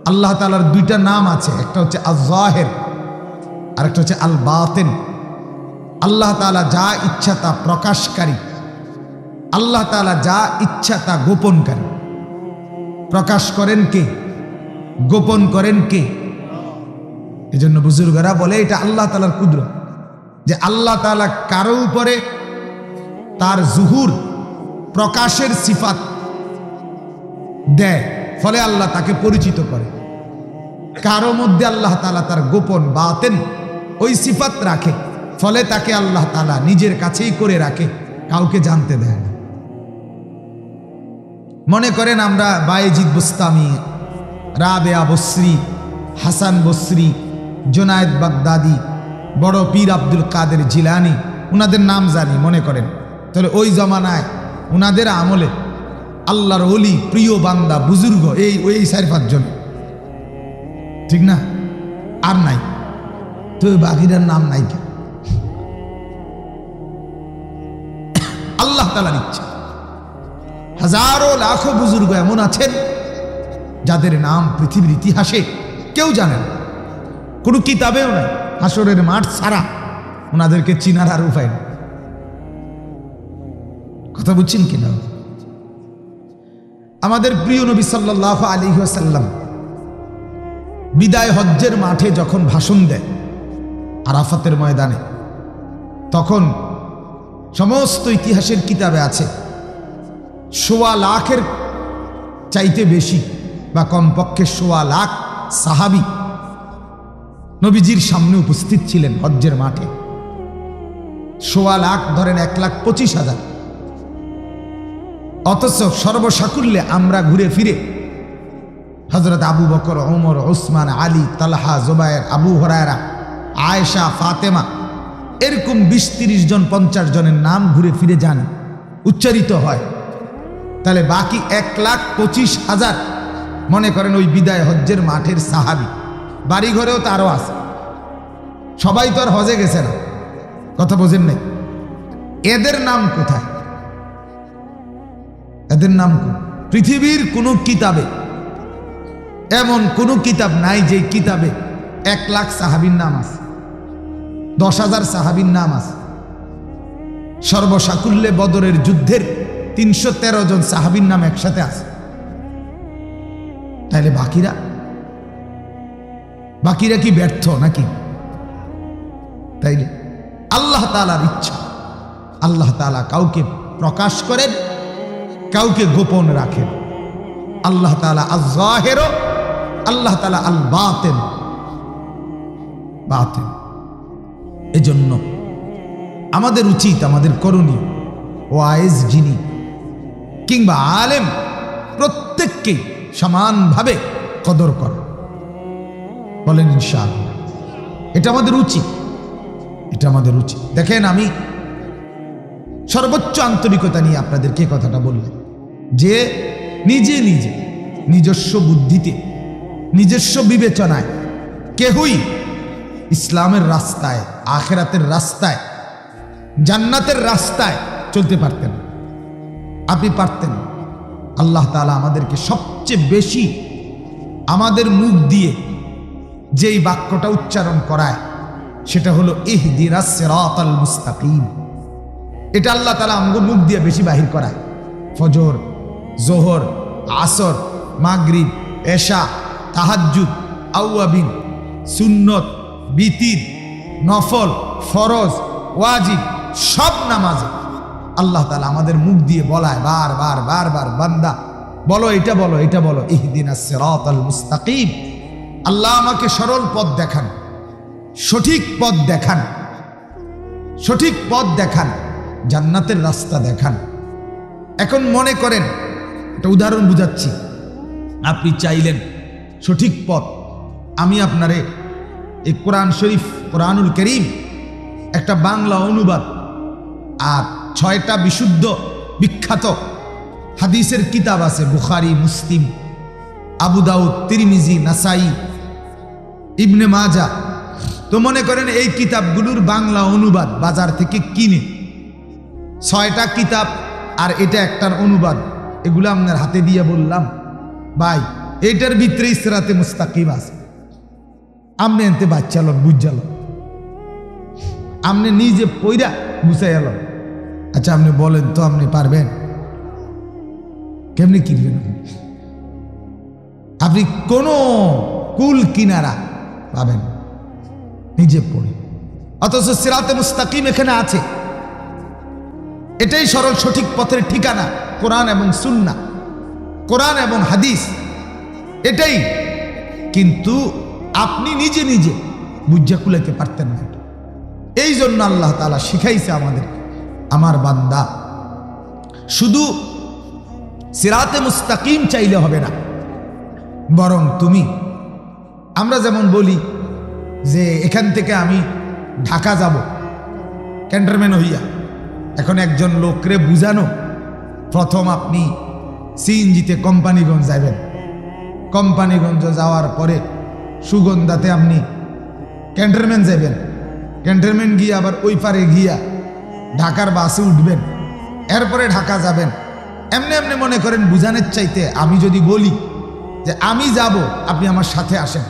আল্লাহ তাআলার দুইটা নাম আছে, একটা হচ্ছে আয-যাহির আর একটা হচ্ছে আল বাতিন। আল্লাহ তাআলা যা ইচ্ছা তা প্রকাশকারী, আল্লাহ তাআলা যা ইচ্ছা তা গোপনকারী। প্রকাশ করেন কে? গোপন করেন কে? এজন্য বুজুর্গরা বলে এটা আল্লাহ তাআলার কুদরত, যে আল্লাহ তাআলা কারো উপরে তার জুহুর প্রকাশের সিফাত দেয়, ফলে আল্লাহ তাকে পরিচিত করে। কারো মধ্যে আল্লাহ তাআলা তার গোপন বাতেন ওই সিফাত রাখে, ফলে তাকে আল্লাহ তাআলা নিজের কাছেই করে রাখে, কাউকে জানতে দেয় না। মনে করেন আমরা বায়েজিদ বুস্তামি, রাবেয়া বসরি, হাসান বসরি, জুনায়েদ বাগদাদি, বড় পীর আব্দুল কাদের জিলানী, উনাদের নাম জানি মনে করেন, তাহলে ওই জমানায় উনাদের আমলে আল্লাহর ওলি, প্রিয় বান্দা, বুজুর্গ ওই 4-5 জন, ঠিক না? আর নাই তো বাকিরার নাম নাই কেন? আল্লাহ তাআলার ইচ্ছা। হাজারো লাখো বুজুর্গ এমন আছেন যাদের নাম পৃথিবীর ইতিহাসে কেউ জানে না, কোনো কিতাবেও নাই। হাসরের মাঠ ছাড়া ওনাদেরকে চিনার আর উপায় নেই। কথা বুঝছেন কিনা? আমাদের প্রিয় নবী সাল্লাল্লাহু আলাইহি ওয়াসাল্লাম বিদায় হজ্জের মাঠে যখন ভাষণ দেয় আরাফাতের ময়দানে, তখন সমস্ত ইতিহাসের কিতাবে আছে 1.25 লাখের চাইতে বেশি বা কমপক্ষে 1.25 লাখ সাহাবী নবীজির সামনে উপস্থিত ছিলেন হজ্জের মাঠে। 1.25 লাখ ধরেন 1,25,000। অথচ সর্বসাকুল্যে আমরা ঘুরে ফিরে হযরত আবু বকর, ওমর, ওসমান, আলী, তালহা, জুবায়ের, আবু হুরায়রা, আয়েশা, ফাতেমা, এরকম 20-30 জন 50 জনের নাম ঘুরে ফিরে জানি, উচ্চারিত হয়। তাহলে বাকি 1,25,000 মনে করেন ওই বিদায় হজ্জের মাঠের সাহাবী। বাড়ি ঘরেও তারও আছে, সবাই তো আর হজে গেছে না। কথা বোঝেন নাই? এদের নাম কোথায়? এদের নাম পৃথিবীর কোনো কিতাবে, এমন কোনো কিতাব নাই যে কিতাবে 1 লাখ সাহাবীর নাম আছে, 10,000 সাহাবীর নাম আছে। সর্বসাকুল্যে বদরের যুদ্ধের 313 জন সাহাবীর নাম একসাথে আছে। তাহলে বাকিরা কি ব্যর্থ নাকি? তাইলে আল্লাহ তাআলার ইচ্ছা, আল্লাহ তাআলা কাউকে প্রকাশ করেন, কাউকে গোপন রাখেন। আল্লাহ তাআলা আয-যাহির, আল্লাহ তাআলা আল বাতিন। এজন্য আমাদের উচিত, আমাদের করণীয়, ওয়াইজ যিনি কিংবা আলেম, প্রত্যেককে সমানভাবে কদর করা। বলেন ইনশাআল্লাহ। এটা আমাদের উচিত, এটা আমাদের উচিত। দেখেন, আমি সর্বোচ্চ আন্তরিকতা নিয়ে আপনাদেরকে কথাটা বললাম যে নিজে নিজস্ব বুদ্ধিতে, নিজস্ব বিবেচনায় কেহই ইসলামের রাস্তায়, আখিরাতের রাস্তায়, জান্নাতের রাস্তায় চলতে পারতেন। আপনি পারতেন। আল্লাহ তাআলা আমাদেরকে সবচেয়ে বেশি আমাদের মুখ দিয়ে যেই বাক্যটা উচ্চারণ করায় সেটা হলো ইহদিনাস সিরাতাল মুস্তাকিম। এটা আল্লাহ তাআলা আমাদের মুখ দিয়ে বেশি বাহির করায়। ফজর, জোহর, আসর, মাগরিব, এশা, তাহাজ্জুদ, আওয়াবিন, সুন্নত, বিতির, নফল, ফরজ, ওয়াজিব, সব নামাজে আল্লাহ তাআলা আমাদের মুখ দিয়ে বলায় বারবার, বান্দা বলো, এটা বলো, এটা বলো, ইহদিনাস সিরাতাল মুস্তাকিম। আল্লাহ আমাকে সরল পথ দেখান, সঠিক পথ দেখান, সঠিক পথ দেখান, জান্নাতের রাস্তা দেখান। এখন মনে করেন, একটা উদাহরণ বুঝাচ্ছি। আপনি চাইলেন সঠিক পথ, আমি আপনারে এই কোরআন শরীফ, কোরআনুল কারীম একটা বাংলা অনুবাদ আর 6টা বিশুদ্ধ বিখ্যাত হাদিসের কিতাব আছে, বুখারী, মুসলিম, আবু দাউদ, তিরমিজি, নাসাই, ইবনে মাজাহ। তো মনে করেন এই কিতাবগুলোর বাংলা অনুবাদ বাজার থেকে কিনে 6টা কিতাব আর এটা একটার অনুবাদ, এগুলো আপনার হাতে দিয়ে বললাম, ভাই এটার ভিতরে সিরাতে মুস্তাকিম আছে। আমনে এনতে বাচ্চালো বুঝালো, আমনে নিজে পইরা বুঝাই এলো। আচ্ছা আপনি বলেন তো, আপনি পারবেন? কেমনি কিনবেন? আপনি কোনো কুল কিনারা পাবেন নিজে পড়ে। অথচ সিরাতে মুস্তাকিম এখানে আছে। এটাই সরল সঠিক পথের ঠিকানা, কোরআন এবং সুন্নাহ, কোরআন এবং হাদিস, এটাই। কিন্তু আপনি নিজে নিজে বুঝা কুলাইতে পারতেন না। এই জন্য আল্লাহ তাআলা শিখাইছে আমাদের, আমার বান্দা শুধু সিরাতে মুস্তাকিম চাইলে হবে না, বরং তুমি, আমরা যেমন বলি যে এখান থেকে আমি ঢাকা যাব ক্যান্টনমেন্ট হইয়া, এখন একজন লোকরে বুঝানো, প্রথম আপনি সিএনজিতে কোম্পানিগঞ্জ যাবেন, কোম্পানিগঞ্জ যাওয়ার পরে সুগন্ধাতে আপনি ক্যান্টনমেন্ট যাবেন, ক্যান্টনমেন্ট গিয়ে আবার ওই পারে গিয়া ঢাকার বাসে উঠবেন, এরপরে ঢাকা যাবেন। এমনি এমনি মনে করেন বুঝানোর চাইতে আমি যদি বলি যে আমি যাব, আপনি আমার সাথে আসেন,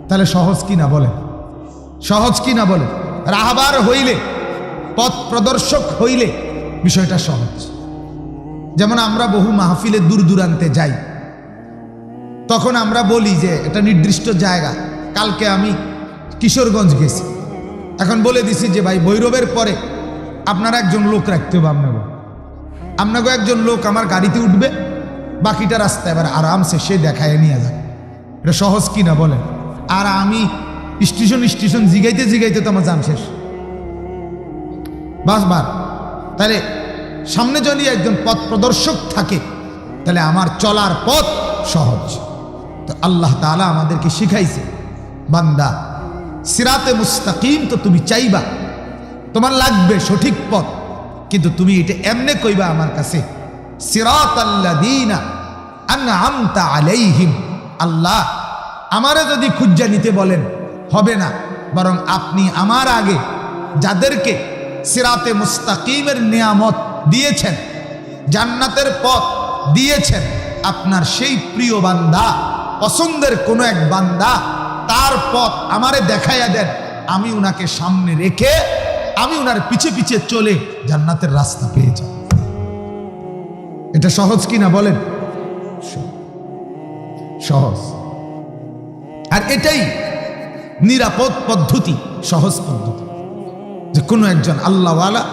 তাহলে সহজ কি না বলেন? সহজ কি না বলেন? রাহবার হইলে, পথ প্রদর্শক হইলে বিষয়টা সহজ। যেমন আমরা বহু মাহফিলে দূর দূরান্তে যাই, তখন আমরা বলি যে এটা নির্দিষ্ট জায়গা। কালকে আমি কিশোরগঞ্জ গেছি, এখন বলে দিছি যে ভাই ভৈরবের পরে আপনারা একজন লোক রাখতে হবে, আপনাকে একজন লোক আমার গাড়িতে উঠবে, বাকিটা রাস্তা এবার আরামসে সে দেখায় নিয়ে যাবে। এটা সহজ কি না বলেন? আর আমি স্টেশন স্টেশন জিগাইতে জিগাইতে তো আমার জান শেষ। বাসবার তাহলে সামনে যদি একজন পথ প্রদর্শক থাকে, তাহলে আমার চলার পথ সহজ। তো আল্লাহ তাআলা আমাদেরকে শিখাইছে, বান্দা সিরাতে মুস্তাকিম তো তুমি চাইবা, তোমার লাগবে সঠিক পথ, কিন্তু তুমি এটা এমনে কইবা আমার কাছে, সিরাতাল্লাযীনা আনআমতা আলাইহিম। আল্লাহ আমারে যদি খুঁজা নিতে বলেন হবে না, বরং আপনি আমার আগে যাদেরকে সিরাতে মুস্তাকিমের নিয়ামত দিয়েছেন, জান্নাতের পথ দিয়েছেন, আপনার সেই প্রিয় বান্দা, পছন্দের কোনো এক বান্দা, তার পথ আমারে দেখাইয়া দেন, আমি উনাকে সামনে রেখে আমি উনার পিছে পিছে চলে জান্নাতের রাস্তা পেয়ে যাব। এটা সহজ কিনা বলেন? সহজ। আর এটাই নিরাপদ পদ্ধতি, সহজ পদ্ধতি, যে কোনো একজন আল্লাহওয়ালা,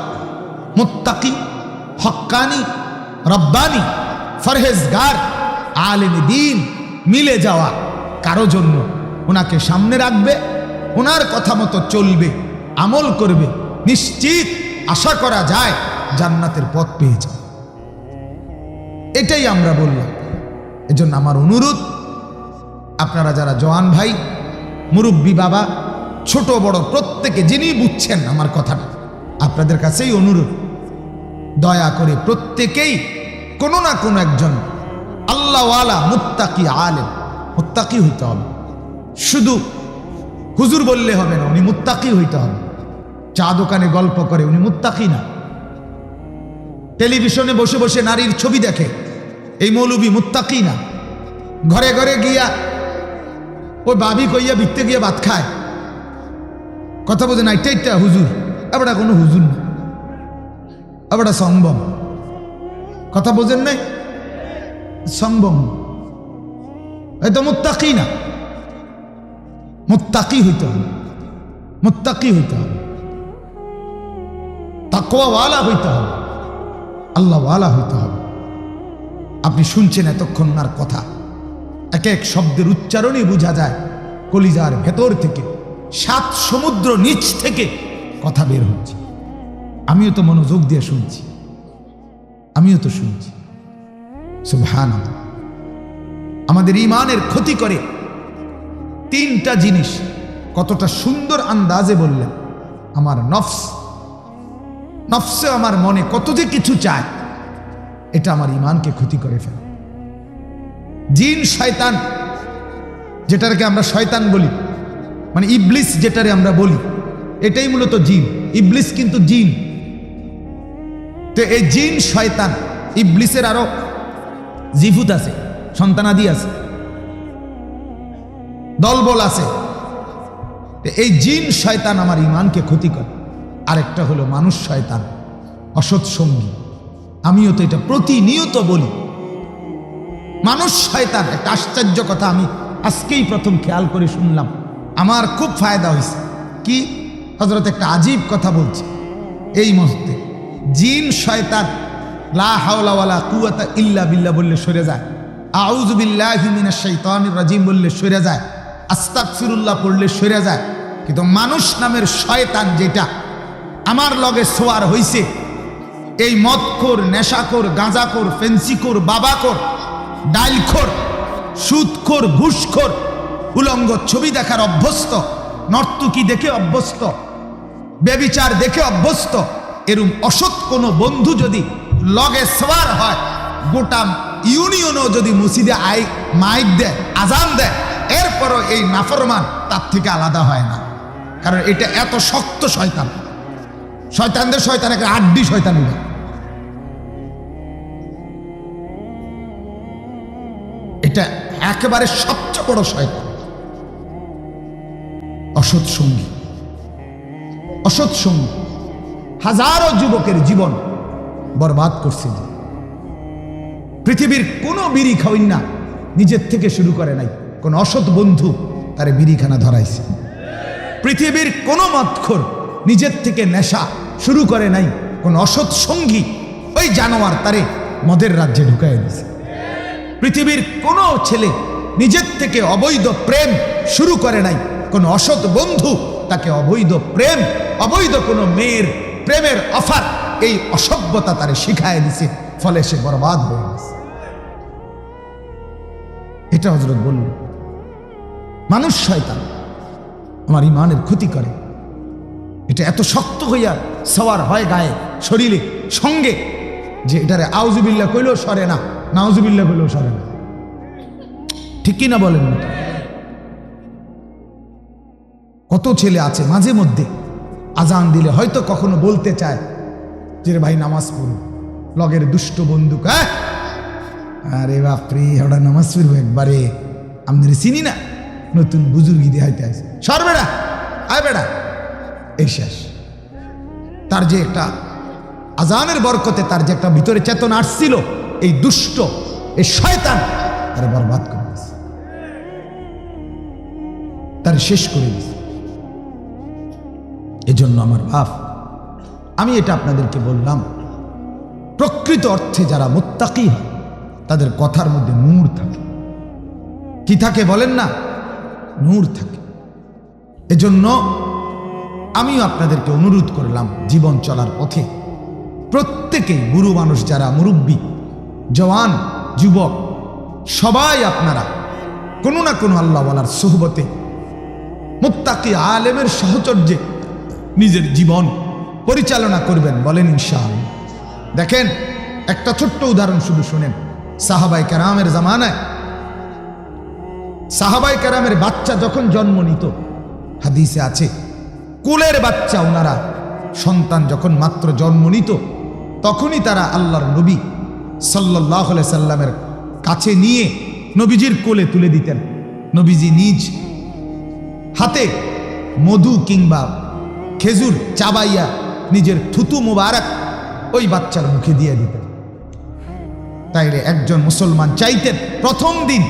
মুত্তাকি, হক্কানি, রব্বানি, ফরহেজগার, আলেম দ্বীন মিলে যাওয়া কারো জন্য ওনাকে সামনে রাখবে, ওনার কথা মতো চলবে, আমল করবে, নিশ্চিত আশা করা যায় জান্নাতের পথ পেয়ে যাবে। এটাই আমরা বললাম। এজন্য আমার অনুরোধ, আপনারা যারা জওয়ান ভাই, মুরব্বী বাবা, ছোট বড় প্রত্যেকে যিনি বুঝছেন আমার কথাটা, আপনাদের কাছেই অনুরোধ, দয়া করে প্রত্যেকেই কোনো না কোনো একজন আল্লাহওয়ালা মুত্তাকি আলেম, মুত্তাকি হইতে হবে। শুধু হুজুর বললে হবে না, উনি মুত্তাকি হইতে হবে। চা দোকানে গল্প করে উনি মুত্তাকি না। টেলিভিশনে বসে বসে নারীর ছবি দেখে, এই মৌলবী মুত্তাকি না। ঘরে ঘরে গিয়া ওই বাবি কইয়া ভিত্তে গিয়া ভাত খায়, কথা বোঝে না, এটা হুজুর, আবার কোনো হুজুর না, আবার সংবম, কথা বোঝেন নাই, সংবম, এই তো মুত্তাকি না। মুত্তাকি হইতে হবে, মুত্তাকি হইতে হবে, তাকওয়াওয়ালা হইতে হবে, আল্লাহওয়ালা হইতে হবে। আপনি শুনছেন এতক্ষণ ওনার কথা, এক এক শব্দের উচ্চারণে বোঝা যায় কলিজার ভেতর থেকে, 7 সমুদ্র নিচ থেকে কথা বের হচ্ছে। আমিও তো মনোযোগ দিয়ে শুনছি, আমিও তো শুনছি। সুবহানাল্লাহ। আমাদের ঈমানের ক্ষতি করে 3টা জিনিস, কতটা সুন্দর আন্দাজে বললেন। আমার নফসে আমার মনে কত যে কিছু চায়, এটা আমার ঈমানকে ক্ষতি করে ফেলে। জিন শয়তান, যেটাকে আমরা শয়তান বলি, মানে ইবলিস যেটারে আমরা বলি, এটাই মূলত জিন। ইবলিস কিন্তু জিন। তো এই জিন শয়তান, ইবলিসের আরো জিফুত আছে, সন্তানাদি আছে। দলবল আছে। এই জিন শয়তান আমার ইমানকে ক্ষতি করে। আরেকটা হলো মানুষ শয়তান, অসৎ সঙ্গী। আমিও তো এটা প্রতিনিয়ত বলি, মানুষ শয়তান। একটা আশ্চর্য কথা আমি আজকেই প্রথম খেয়াল করে শুনলাম, আমার খুব ফায়দা হয়েছে। কি হযরত একটা আজীব কথা বলছে এই মুহূর্তে। জিন শয়তান লা হাওলা ওয়ালা কুওয়াতা ইল্লা বিল্লাহ বললে সরে যায়, আউযু বিল্লাহি মিনাশ শাইতানির রাজিম বললে সরে যায়, আস্তাগফিরুল্লাহ পড়লে সরে যায়। কিন্তু মানুষ নামের শয়তান যেটা আমার লগে সোয়ার হইছে, এই মদখোর, নেশাখোর, গাঁজাখোর, ফেন্সিখোর, বাবাখোর, ডাইলখোর, সুদখোর, ঘুষখোর, উলঙ্গ ছবি দেখার অভ্যস্ত, নর্তকী দেখে অভ্যস্ত, বেবিচার দেখে অভ্যস্ত, এরম অসৎ কোনো বন্ধু যদি লগে সোয়ার হয়, গোটা ইউনিয়নও যদি মসজিদে মাইক দেয়, আজান দেয়, এরপরও এই নাফরমান তার থেকে আলাদা হয় না। কারণ এটা এত শক্ত শয়তান। শয়তানদের শয়তান একটা আড্ডি শয়তান। এটা একেবারে সবচেয়ে বড় শয়তান। অসৎ সঙ্গী, অসৎ সঙ্গী হাজারো যুবকের জীবন বরবাদ করছে। পৃথিবীর কোনো বিড়ি খাওয়াই না নিজের থেকে শুরু করে নাই, কোন অসৎ বন্ধু তারে বিড়িখানা ধরাইছে। পৃথিবীর কোনো মদখোর নিজের থেকে নেশা শুরু করে নাই, কোন অসৎ সঙ্গী ওই জানোয়ার তারে মদের রাজ্যে ঢুকাই দিয়েছে। পৃথিবীর কোনো ছেলে নিজের থেকে অবৈধ প্রেম শুরু করে নাই, কোন অসৎ বন্ধু তাকে অবৈধ প্রেম, অবৈধ কোনো মেয়ের প্রেমের অফার, এই অসভ্যতা তারে শিখায় দিছে। ফলে সে বরবাদ হয়ে গেছে। এটা হযরত বলল মানুষ শয়তান আমার ইমানের ক্ষতি করে। এটা এত শক্ত হইয়া সওয়ার হয় গায়ে, শরীরে, সঙ্গে, যে এটারে আউযুবিল্লাহ কইলেও সরে না, নাউযুবিল্লাহ কইলেও সরে না। ঠিক কিনা বলেন না? কত ছেলে আছে মাঝে মধ্যে আজান দিলে হয়তো কখনো বলতে চায় যে ভাই নামাজ পড়ুন, লগের দুষ্ট বন্দুক, হ্যাঁ আরে বাপরে ওরা নামাজ পড়বো একবারে, আমাদের চিনি না, নতুন বুজুর্গি দিয়ে হাইতে আছে, সর বেড়া, আয় বেড়া, এই শেষ। তার যে একটা আজানের বরকতে তার যে একটা ভিতরে চেতনা আসছিল, এই দুষ্ট, এই শয়তান তার বরবাদ করে দিয়েছে, তার শেষ করে দিয়েছে। এজন্য আমার বাপ, আমি এটা আপনাদেরকে বললাম, প্রকৃত অর্থে যারা মুত্তাকি হয় তাদের কথার মধ্যে নূর থাকে। কি থাকে বলেন না? নূর থাকে। এজন্য আমিও আপনাদেরকে অনুরোধ করলাম, জীবন চলার পথে প্রত্যেকেই, বুড়ো মানুষ যারা, মুরব্বী, জওয়ান, যুবক, সবাই আপনারা কোনো না কোনো আল্লাহওয়ালার সোহবতে, মুত্তাকি আলেমের সাহচর্যে নিজের জীবন পরিচালনা করবেন, বলেন ইনশাআল্লাহ। দেখেন একটা ছোট্ট উদাহরণ শুধু শুনেন। সাহাবায়ে কেরামের জামানায় সাহাবায়ে কেরামের বাচ্চা যখন জন্ম নিত, হাদিসে আছে কুলের বাচ্চা, ওনারা সন্তান যখন মাত্র জন্ম নিত তখনই তারা আল্লাহর নবী সাল্লাল্লাহু আলাইহি সাল্লামের কাছে নিয়ে নবীজির কোলে তুলে দিতেন। নবীজি নিজ হাতে মধু কিংবা খেজুর চাবাইয়া নিজের থুতু মুবারক ওই বাচ্চার মুখে দিয়ে দিতেন। তাইলে একজন মুসলমান চাইতেন প্রথম দিন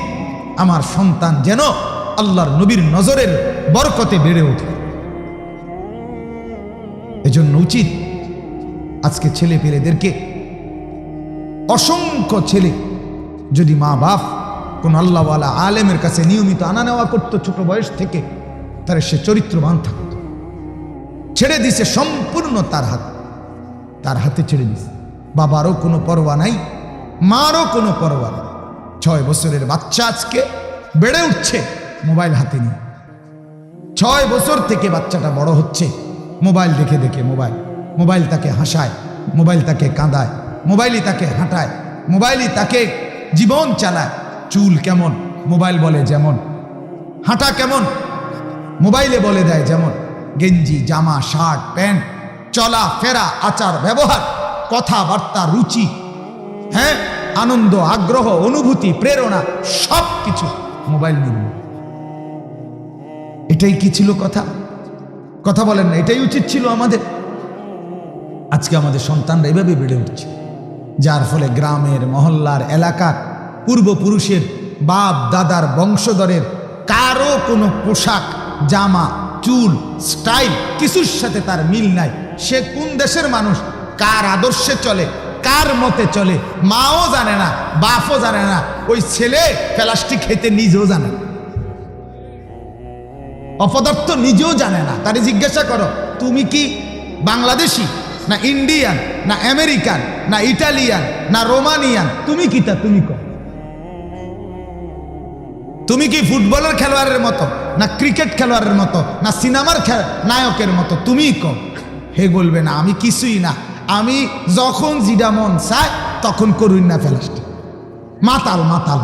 আমার সন্তান যেন আল্লাহর নবীর নজরের বরকতে বেড়ে ওঠে। এজন্য উচিত আজকে ছেলে পেলেদেরকে, অসংখ্য ছেলে যদি মা বাপ কোন আল্লাহওয়ালা আলেমের কাছে নিয়মিত আনা নেওয়া করতো ছোট বয়স থেকে, তাহলে সে চরিত্রবান থাকত। ছেড়ে দিছে সম্পূর্ণ তার হাতে ছেড়ে দিছে। বাবারও কোনো পরোয়া নাই, মারও কোনো পরোয়া নাই। 6 বছরের বাচ্চা আজকে বেড়ে উঠছে মোবাইল হাতে নিয়ে। 6 বছর থেকে বাচ্চাটা বড় হচ্ছে মোবাইল দেখে দেখে। মোবাইল তাকে হাসায়, মোবাইল তাকে কাঁদায়, মোবাইলই তাকে হাঁটায়, মোবাইলই তাকে জীবন চালায়। চুল কেমন মোবাইল বলে যেমন, হাঁটা কেমন মোবাইলে বলে দেয় যেমন, গেঞ্জি, জামা, শার্ট, প্যান্ট, চলা ফেরা, আচার ব্যবহার, কথাবার্তা, রুচি, হ্যাঁ, আনন্দ, আগ্রহ, অনুভূতি, প্রেরণা, সব কিছু মোবাইল নির্ভর। এটাই কি ছিল কথা? কথা বলেন না, এটাই উচিত ছিল আমাদের? আজকে আমাদের সন্তানরা এভাবে বেড়ে উঠছে, যার ফলে গ্রামের, মহল্লার, এলাকার পূর্বপুরুষের, বাপ দাদার, বংশধরের কারো কোনো পোশাক, জামা, চুল, স্টাইল কিছুর সাথে তার মিল নাই। সে কোন দেশের মানুষ, কার আদর্শে চলে, কার মতে চলে, মাও জানে না, বাপও জানে না, ওই ছেলে প্লাস্টিক খেতে নিজেও জানে না, অপদার্থ নিজেও জানে না। তারে জিজ্ঞাসা করো, তুমি কি বাংলাদেশি না ইন্ডিয়ান না আমেরিকান না ইটালিয়ান না রোমানিয়ান, তুমি কি তা তুমি কো? তুমি কি ফুটবলের খেলোয়াড়ের মতো না ক্রিকেট খেলোয়াড়ের মতো না সিনেমার নায়কের মতো, তুমি কো? হে বলবে না, আমি কিছুই না, আমি যখন জিডা মন চায় তখন করুন না প্লাস্টিক। মাতাল মাতাল,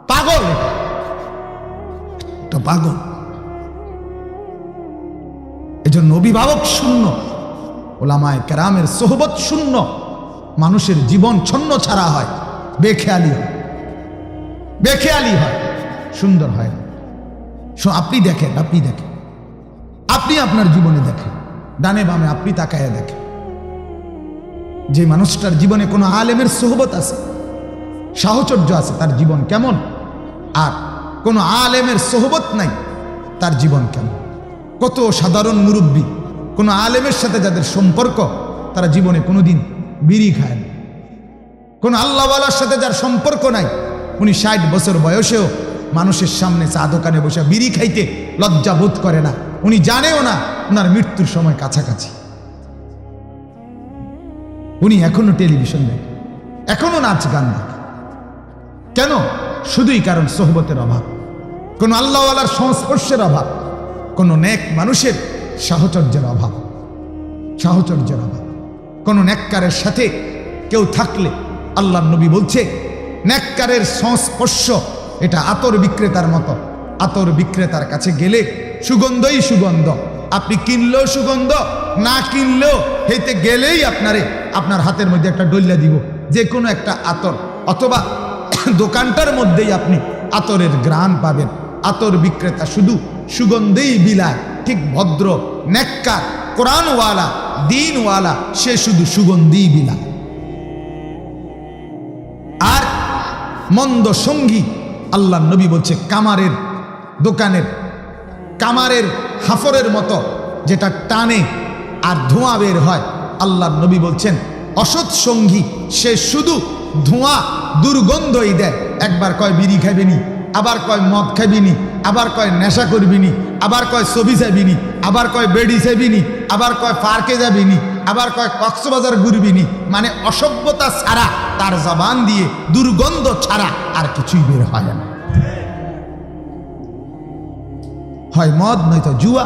পাগল, তো পাগল। এজন্য অভিভাবক শূন্য, ওলামায়ে কেরামের সোহবত শূন্য, মানুষের জীবন ছন্ন ছাড়া হয়, বেখেয়ালি হয়, বেখেয়ালি হয়, সুন্দর হয় না। আপনি দেখেন, আপনি দেখেন, আপনি আপনার জীবনে দেখেন, ডানে বামে আপনি তাকায় দেখেন, যে মানুষটার জীবনে কোনো আলেমের সোহবত আছে, সাহচর্য আছে, তার জীবন কেমন? আর কোনো আলেমের সোহবত নাই, তার জীবন কেমন? কত সাধারণ মুরব্বী কোনো আলেমের সাথে যাদের সম্পর্ক, তারা জীবনে কোনোদিন বিড়ি খায় না। কোনো আল্লাহওয়ালার সাথে যার সম্পর্ক নাই, উনি 60 বছর বয়সেও মানুষের সামনে চা দোকানে বসে বিড়ি খাইতে লজ্জা বোধ করে না। উনি জানেও না ওনার মৃত্যুর সময় কাছাকাছি। উনি এখনো টেলিভিশন দেখে, এখনো নাচ গান দেখে। কেন? শুধুই কারণ সোহবতের অভাব, কোনো আল্লাহওয়ালার সংস্পর্শের অভাব, কোনো নেক মানুষের সাহচর্যের অভাব, সাহচর্যের অভাব। কোনো নেককারের সাথে কেউ থাকলে, আল্লাহর নবী বলছে, নেককারের সংস্পর্শ এটা আতর বিক্রেতার মতো। আতর বিক্রেতার কাছে গেলে সুগন্ধই সুগন্ধ, আপনি কিনলেও সুগন্ধ, না কিনলেও হেতে গেলেই আপনার হাতের মধ্যে একটা ডল্লা দিব, যে কোনো একটা আতর, অথবা দোকানটার মধ্যেই আপনি আতরের ঘ্রাণ পাবেন। আতর বিক্রেতা শুধু সুগন্ধেই বিলায়, ঠিক ভদ্র নেককার কোরআনওয়ালা দ্বীনওয়ালা সে শুধু সুগন্ধি বিলায়। আর মন্দ সঙ্গী, আল্লাহ নবী বলছে, কামারের দোকানের কামারের হাফরের মতো, যেটা টানে আর ধোঁয়া বের হয়। আল্লাহ নবী বলছেন, অসৎ সঙ্গী সে শুধু ধোঁয়া দুর্গন্ধই দেয়। একবার কয় বিড়ি খাইবেনি, আবার কয় মদ খাইবিনি, আবার কয় নেশা করবিনি, আবার কয় ছবি চাইবিনি, আবার কয় বেড়ি চাইবিনি, আবার কয় পার্কে যাবিনি, আবার কয় কক্সবাজার ঘুরবিনি। মানে অসভ্যতা ছাড়া তার জবান দিয়ে দুর্গন্ধ ছাড়া আর কিছুই বের হয় না। হয় মদ, নয়তো জুয়া,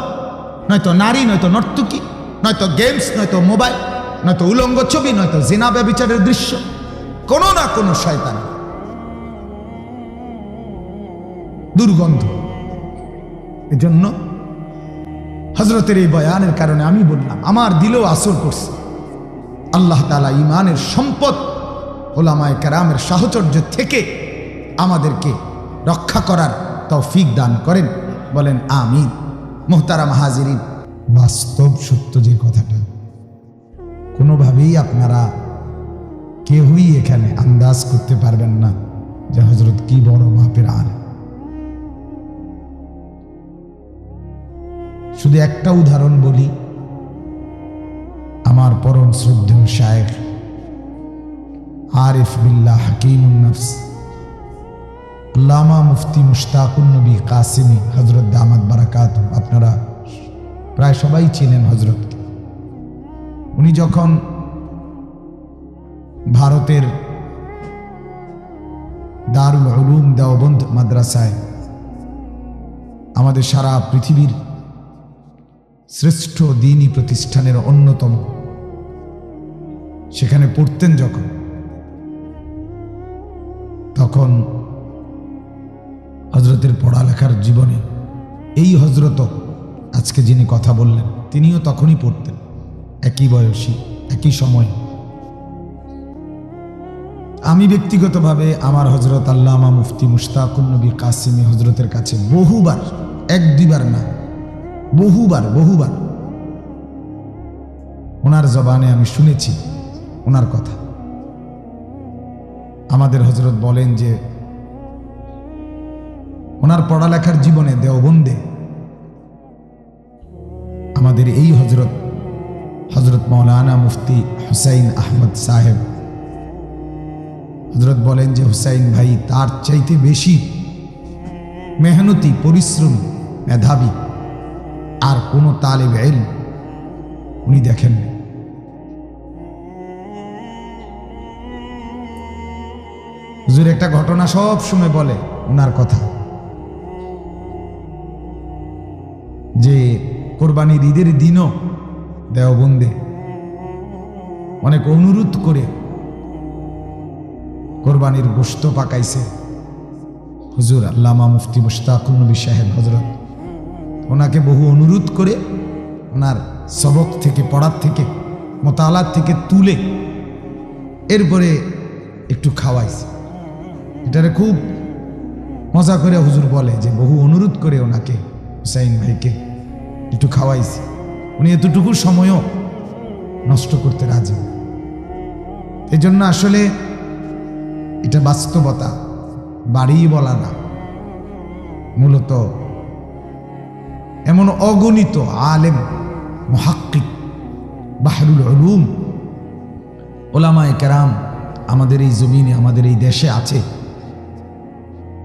নয়তো নারী, নয়তো নর্তকী, নয়তো গেমস, নয়তো মোবাইল, নয়তো উলঙ্গ ছবি, নয়তো জিনা ব্যভিচারের দৃশ্য, কোনো না কোনো শয়তান, দুর্গন্ধ। এজন্য হযরতের এই বয়ানের কারণে আমি বললাম, আমার দিলেও আসর করছে। আল্লাহ তাআলা ঈমানের সম্পদ উলামায়ে কেরামের সাহচর্য থেকে আমাদেরকে রক্ষা করার তৌফিক দান করেন, বলেন আমিন। মুহতারাম হাজিরিন, বাস্তব সত্য যে কথাটা, কোনোভাবেই আপনারা কেউই এখানে আন্দাজ করতে পারবেন না যে হযরত কি বড় মাপের আলেম। শুধু একটা উদাহরণ বলি, আমার পরম শ্রদ্ধেয় শায়েখ আরিফ বিল্লাহ হাকিমুন নফস আল্লামা মুফতি মুশতাকুন নবী কাসিমি হযরত দামাত বারাকাতুহু, আপনারা প্রায় সবাই চিনেন হযরতকে। উনি যখন ভারতের দারুল উলুম দেওবন্দ মাদ্রাসায়, আমাদের সারা পৃথিবীর শ্রেষ্ঠ দ্বীনী প্রতিষ্ঠানের অন্যতম, সেখানে পড়তেন যখন, তখন হযরতের পড়ালেখার জীবনে এই হযরত আজকে যিনি কথা বললেন, তিনিও তখনই পড়তেন, একই বয়সী, একই সময়। আমি ব্যক্তিগতভাবে আমার হযরত আল্লামা মুফতি মুশতাকুন নবী কাসিমি হযরতের কাছে বহুবার এক দুইবার না, বহুবার বহুবার ওনার জবানে আমি শুনেছি ওনার কথা। আমাদের হযরত বলেন যে ওনার পড়ালেখার জীবনে দেওবন্দে আমাদের এই হযরত মাওলানা মুফতি হুসাইন আহমদ সাহেব হযরত বলেন যে হুসাইন ভাই তার চাইতে বেশি মেহনতি, পরিশ্রমী, মেধাবী আর কোনো তালিব ইলম উনি দেখেননি। হুজুর একটা ঘটনা সব সময় বলে ওনার কথা, যে কোরবানির ঈদের দিনও দেওবন্দে অনেক অনুরোধ করে কোরবানির গোশত পাকাইছে হুজুর আল্লামা মুফতি মুশতাকুর নবী সাহেব হযরত। ওনাকে বহু অনুরোধ করে ওনার সবক থেকে, পড়ার থেকে, মোতালাত থেকে তুলে এরপরে একটু খাওয়াইছে। এটারে খুব মজা করে হুজুর বলে যে বহু অনুরোধ করে ওনাকে, হুসাইন ভাইকে একটু খাওয়াইছে। উনি এতটুকু সময়ও নষ্ট করতে রাজি। এই জন্য আসলে এটা বাস্তবতা, বাড়িয়ে বলা না, মূলত এমন অগণিত আলেম, মুহাক্কিক, বাহরুল উলুম, ওলামায়ে কেরাম আমাদের এই জমিনে, আমাদের এই দেশে আছে।